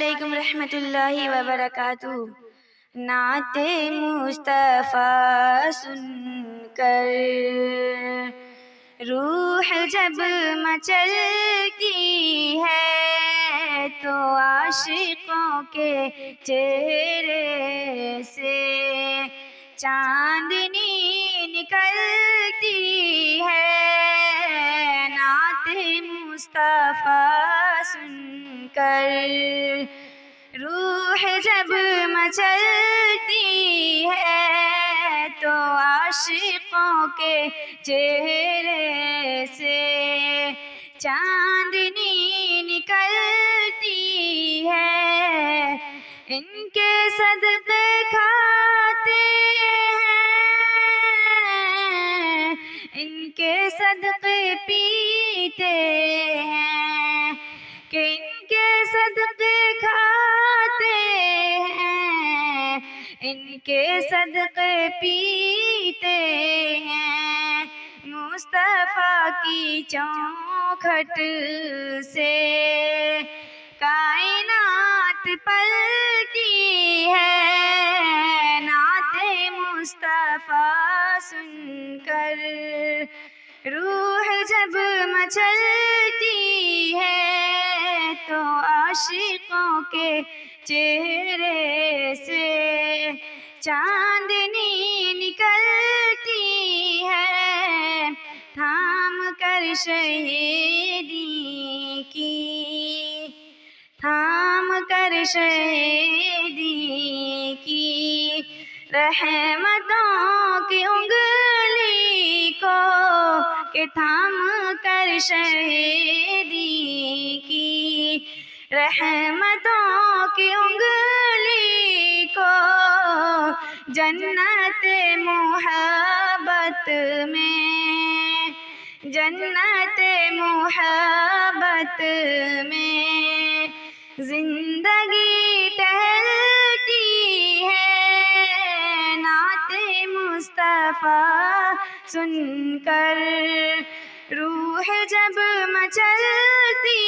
علیکم رحمۃ اللہ وبرکاتہ۔ نعت مصطفیٰ سن کر روح جب مچلتی ہے تو عاشقوں کے چہرے سے چاندنی نکلتی ہے۔ نعت مصطفیٰ سن کر روح جب مچلتی ہے تو عاشقوں کے چہرے سے چاندنی نکلتی ہے۔ ان کے صدقے کھاتے ہیں، ان کے صدقے پیتے ہیں، کہ ان کے صدقے کھاتے ہیں، ان کے صدقے پیتے ہیں۔ مصطفیٰ کی چوکھٹ سے کائنات پلتی ہے۔ نعت مصطفیٰ سن کر روح جب مچلتی ہے تو عاشقوں کے چہرے سے چاندنی نکلتی ہے۔ تھام کر شہیدی کی، تھام کر شہیدی کی رحمتوں کی انگلی کو، کہ تھام کر شہیدی کی رحمتوں کی انگلی کو، جنت محبت میں، جنت محبت میں زندگی ٹہلتی ہے۔ نعت مصطفیٰ سن کر روح جب مچلتی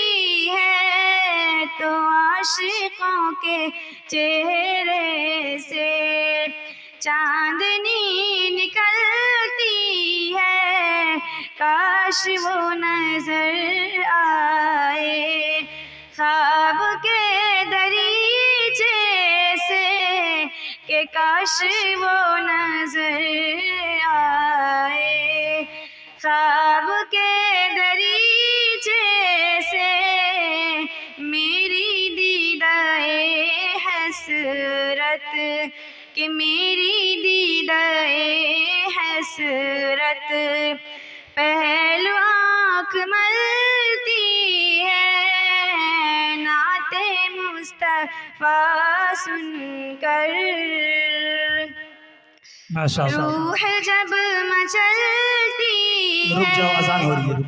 ہے تو عاشقوں کے چہرے سے چاندنی نکلتی ہے۔ کاش وہ نظر آئے خواب کے دریچے سے، کہ کاش وہ نظر آئے خواب کے دریچے سے، میری دیدۂ حسرت، کہ میری دیدۂ حسرت پہلو آنکھ ملتی ہے۔ نعت مصطفیٰ سن کر ماشاء اللہ۔ روح جب مچلتی ہے، رک جاؤ، اذان ہو رہی ہے، رکو۔